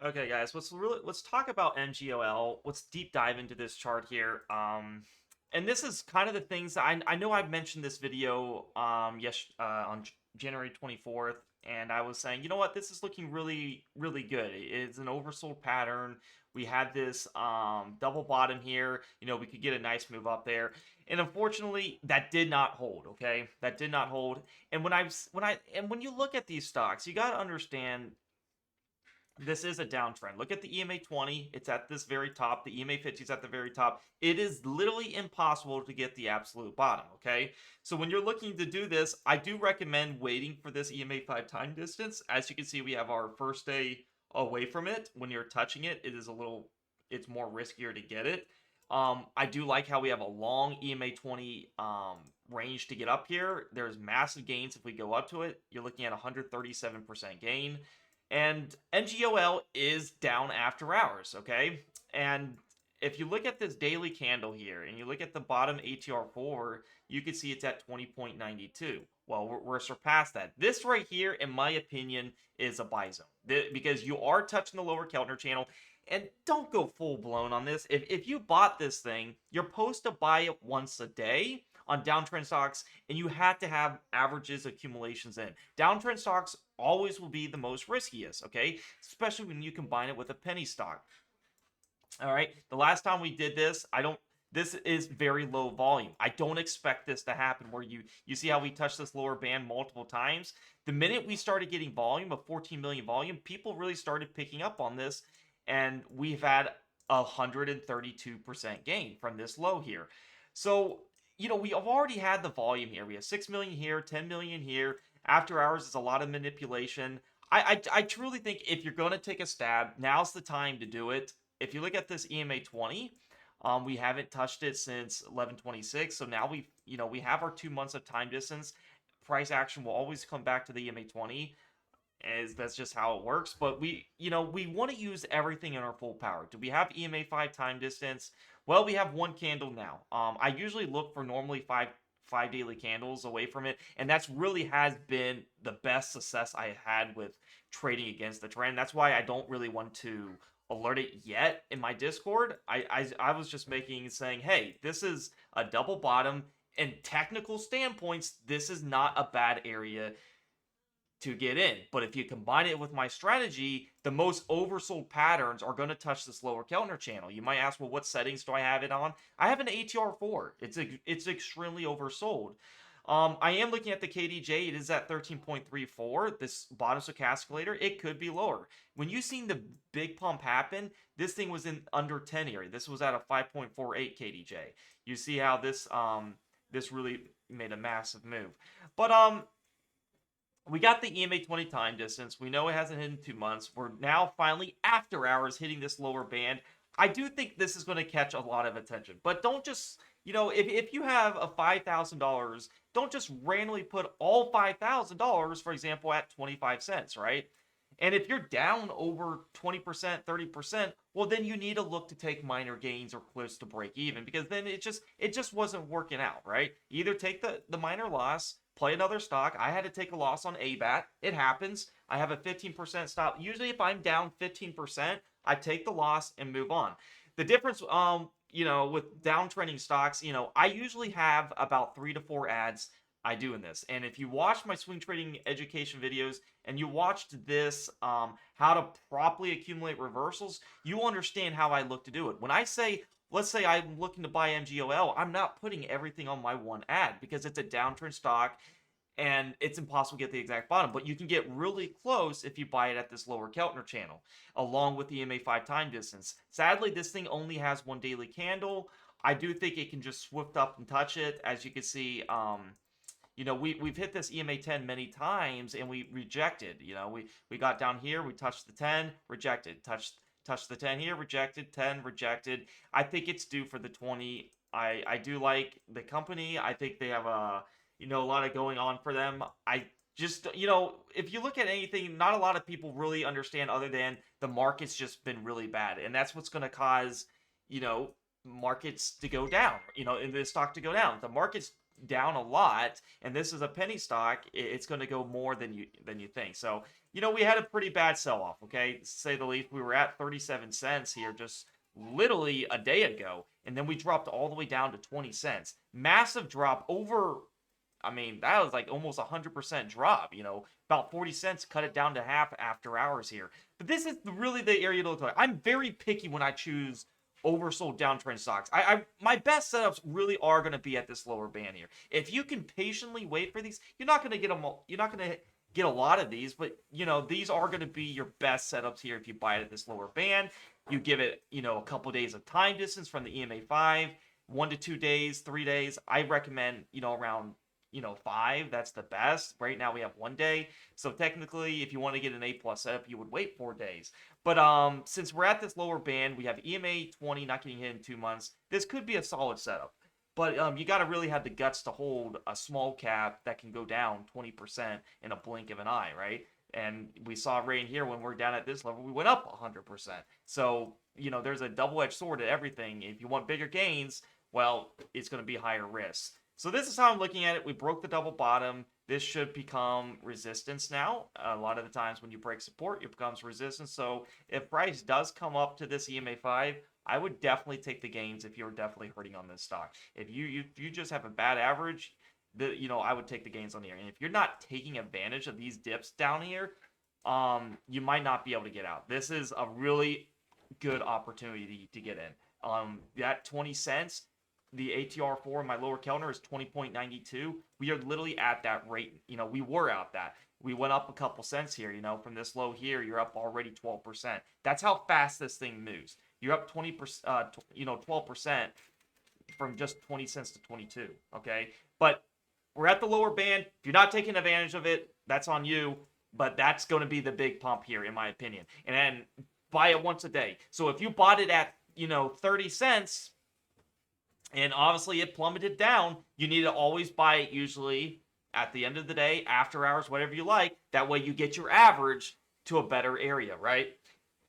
Okay, guys, let's talk about MGOL. Let's deep dive into this chart here. And this is kind of the things that I know I've mentioned this video on January 24th, and I was saying, you know what, this is looking really good. It's an oversold pattern. We had this double bottom here. We could get a nice move up there. And unfortunately, that did not hold, okay? That did not hold. And when you look at these stocks, you got to understand this is a downtrend. Look at the EMA 20. It's at this very top. The EMA 50 is at the very top. It is literally impossible to get the absolute bottom, okay? So when you're looking to do this, I do recommend waiting for this EMA 5 time distance. As you can see, we have our first day away from it. When you're touching it, it's more riskier to get it. I do like how we have a long EMA 20 range to get up here. There's massive gains if we go up to it. You're looking at 137% gain. And MGOL is down after hours, okay? And if you look at this daily candle here and you look at the bottom ATR4, you can see it's at 20.92. Well, we're surpassed that. This right here, in my opinion, is a buy zone because you are touching the lower Keltner channel. And don't go full blown on this. If you bought this thing, you're supposed to buy it once a day on downtrend stocks, and you had to have averages accumulations in. Downtrend stocks always will be the most riskiest, okay? Especially when you combine it with a penny stock. All right, the last time we did this, this is very low volume. I don't expect this to happen where you see how we touched this lower band multiple times. The minute we started getting volume of 14 million volume, people really started picking up on this, and we've had 132% gain from this low here. So we have already had the volume here. We have 6 million here, 10 million here. After hours is a lot of manipulation. I truly think if you're going to take a stab, now's the time to do it. If you look at this EMA 20, we haven't touched it since 11/26. So now we have our 2 months of time distance. Price action will always come back to the EMA 20. As that's just how it works. But we want to use everything in our full power. Do we have EMA 5 time distance? Well, we have one candle now. I usually look for normally five daily candles away from it, and that's really has been the best success I had with trading against the trend. That's why I don't really want to alert it yet in my Discord. I was just saying, hey, this is a double bottom. In technical standpoints, this is not a bad area to get in. But if you combine it with my strategy, the most oversold patterns are going to touch this lower Keltner channel. You might ask, well, what settings do I have it on? I have an ATR4. It's extremely oversold. I am looking at the KDJ. It is at 13.34. This bottom stochastic, it could be lower. When you seen the big pump happen, this thing was in under 10 area. This was at a 5.48 KDJ. You see how this really made a massive move. But we got the EMA 20 time distance. We know it hasn't hit in 2 months. We're now finally after hours hitting this lower band. I do think this is going to catch a lot of attention. But don't just, if you have a $5,000, don't just randomly put all $5,000, for example, at 25 cents, right? And if you're down over 20%, 30%, well, then you need to look to take minor gains or close to break even, because then it just wasn't working out, right? Either take the minor loss, play another stock. I had to take a loss on ABAT. It happens. I have a 15% stop. Usually if I'm down 15%, I take the loss and move on. The difference, with downtrending stocks, I usually have about 3 to 4 ads I do in this. And if you watch my swing trading education videos and you watched this, how to properly accumulate reversals, you understand how I look to do it. When I say, let's say I'm looking to buy MGOL, I'm not putting everything on my one ad because it's a downtrend stock and it's impossible to get the exact bottom. But you can get really close if you buy it at this lower Keltner channel, along with the EMA 5 time distance. Sadly, this thing only has one daily candle. I do think it can just swift up and touch it. As you can see, we've hit this EMA 10 many times and we rejected. We got down here, we touched the 10, rejected. Touched the 10 here, rejected. 10, rejected. I think it's due for the 20. I do like the company. I think they have a lot of going on for them. I just, if you look at anything, not a lot of people really understand other than the market's just been really bad. And that's what's going to cause, markets to go down, and the stock to go down. The market's down a lot, and this is a penny stock, it's going to go more than you think. So, we had a pretty bad sell-off, okay? To say the least. We were at 37 cents here just literally a day ago, and then we dropped all the way down to 20 cents. Massive drop over, I mean, that was like almost 100% drop, about 40 cents, cut it down to half after hours here. But this is really the area to look like. I'm very picky when I choose oversold downtrend stocks. My best setups really are going to be at this lower band here. If you can patiently wait for these, you're not going to get them. You're not going to get a lot of these, but these are going to be your best setups here if you buy it at this lower band. You give it, a couple days of time distance from the EMA 5, 1 to 2 days, 3 days. I recommend, around 5. That's the best. Right now we have 1 day. So technically, if you want to get an A plus setup, you would wait 4 days. But since we're at this lower band, we have EMA 20 not getting hit in 2 months. This could be a solid setup. But you got to really have the guts to hold a small cap that can go down 20% in a blink of an eye, right? And we saw right in here when we're down at this level, we went up 100%. So, there's a double-edged sword to everything. If you want bigger gains, well, it's going to be higher risk. So this is how I'm looking at it. We broke the double bottom. This should become resistance now. A lot of the times when you break support, it becomes resistance. So if price does come up to this EMA 5, I would definitely take the gains if you're definitely hurting on this stock. If you just have a bad average, I would take the gains on here. And if you're not taking advantage of these dips down here, you might not be able to get out. This is a really good opportunity to get in. That 20 cents, the ATR for my lower Kellner is 20.92. We are literally at that rate. We were at that. We went up a couple cents here. From this low here, you're up already 12%. That's how fast this thing moves. You're up 20%, 12% from just 20 cents to 22. Okay, but we're at the lower band. If you're not taking advantage of it, that's on you. But that's going to be the big pump here, in my opinion. And then buy it once a day. So if you bought it at 30 cents. And obviously it plummeted down, you need to always buy it usually at the end of the day, after hours, whatever you like. That way you get your average to a better area, right?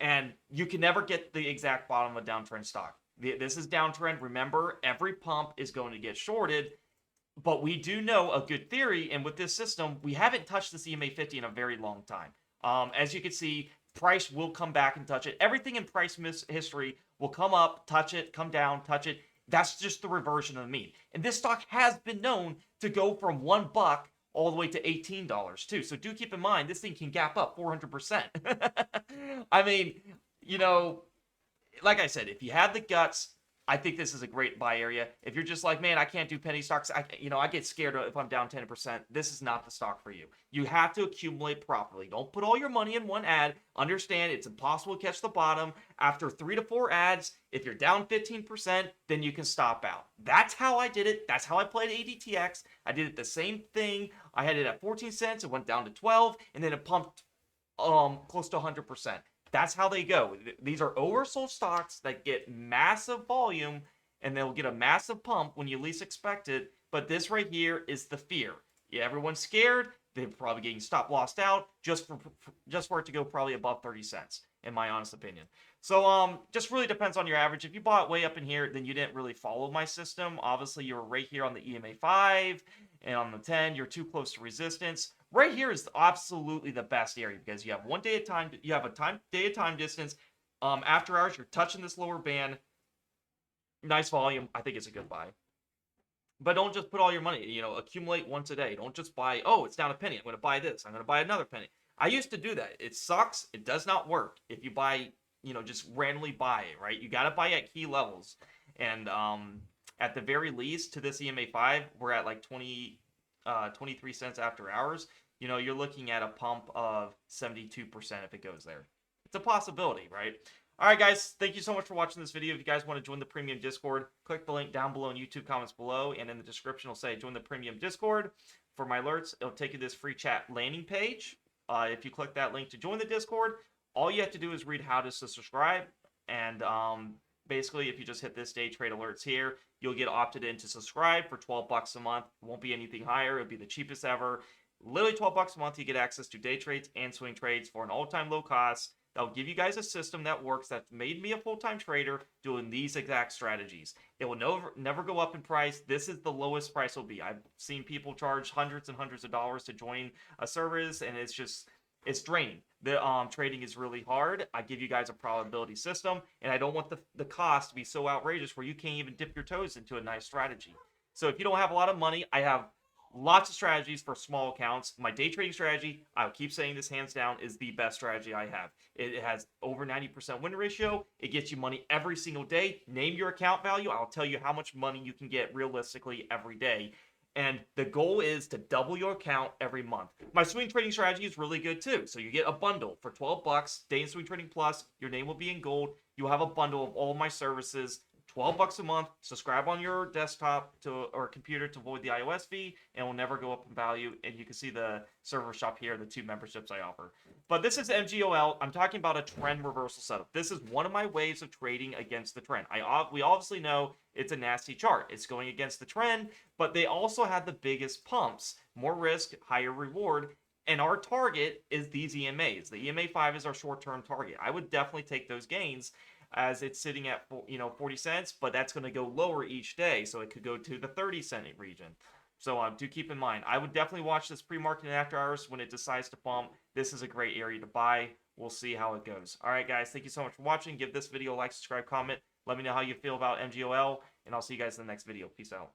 And you can never get the exact bottom of a downtrend stock. This is downtrend. Remember, every pump is going to get shorted. But we do know a good theory, and with this system, we haven't touched this EMA 50 in a very long time. As you can see, price will come back and touch it. Everything in price history will come up, touch it, come down, touch it. That's just the reversion of the mean. And this stock has been known to go from $1 all the way to $18 too. So do keep in mind, this thing can gap up 400%. I mean, like I said, if you have the guts, I think this is a great buy area. If you're just like, man, I can't do penny stocks, I get scared if I'm down 10%. This is not the stock for you. You have to accumulate properly. Don't put all your money in one ad. Understand it's impossible to catch the bottom. After 3 to 4 ads, if you're down 15%, then you can stop out. That's how I did it. That's how I played ADTX. I did it the same thing. I had it at 14 cents. It went down to 12, and then it pumped close to 100%. That's how they go. These are oversold stocks that get massive volume, and they'll get a massive pump when you least expect it. But this right here is the fear. Yeah, everyone's scared. They're probably getting stop lossed out just for it to go probably above 30 cents, in my honest opinion. So just really depends on your average. If you bought way up in here, then you didn't really follow my system. Obviously, you were right here on the EMA 5, and on the 10, you're too close to resistance. Right here is absolutely the best area because you have 1 day at time. You have a day at time distance. After hours, you're touching this lower band. Nice volume. I think it's a good buy. But don't just put all your money. Accumulate once a day. Don't just buy. Oh, it's down a penny. I'm going to buy this. I'm going to buy another penny. I used to do that. It sucks. It does not work if you buy. Just randomly buy it. Right. You got to buy at key levels. And at the very least, to this EMA 5, we're at like 23 cents after hours. You're looking at a pump of 72% if it goes there. It's a possibility, right? All right, guys, thank you so much for watching this video. If you guys want to join the premium Discord, click the link down below in YouTube comments below, and in the description it'll say join the premium Discord. For my alerts, it'll take you to this free chat landing page. If you click that link to join the Discord, all you have to do is read how to subscribe, and basically, if you just hit this day trade alerts here, you'll get opted in to subscribe for $12 a month. It won't be anything higher. It'll be the cheapest ever. Literally $12 a month, you get access to day trades and swing trades for an all-time low cost. that'll give you guys a system that works, that's made me a full-time trader doing these exact strategies. It will never go up in price. This is the lowest price will be. I've seen people charge hundreds and hundreds of dollars to join a service, and it's draining. The trading is really hard. I give you guys a probability system, and I don't want the cost to be so outrageous where you can't even dip your toes into a nice strategy. So if you don't have a lot of money, I have lots of strategies for small accounts. My day trading strategy, I'll keep saying this hands down, is the best strategy I have. It has over 90% win ratio. It gets you money every single day. Name your account value. I'll tell you how much money you can get realistically every day. And the goal is to double your account every month. My swing trading strategy is really good too. So you get a bundle for 12 bucks, Day and Swing Trading Plus. Your name will be in gold. You'll have a bundle of all my services. 12 bucks a month. Subscribe on your desktop or computer to avoid the iOS fee, and it will never go up in value. And you can see the server shop here, the 2 memberships I offer. But this is MGOL. I'm talking about a trend reversal setup. This is one of my ways of trading against the trend. We obviously know it's a nasty chart. It's going against the trend, but they also had the biggest pumps. More risk, higher reward. And our target is these EMAs. The EMA 5 is our short-term target. I would definitely take those gains, as it's sitting at 40 cents, but that's going to go lower each day, so it could go to the 30-cent region. So do keep in mind, I would definitely watch this pre-market and after hours when it decides to pump. This is a great area to buy. We'll see how it goes. All right, guys, thank you so much for watching. Give this video a like, subscribe, comment. Let me know how you feel about MGOL, and I'll see you guys in the next video. Peace out.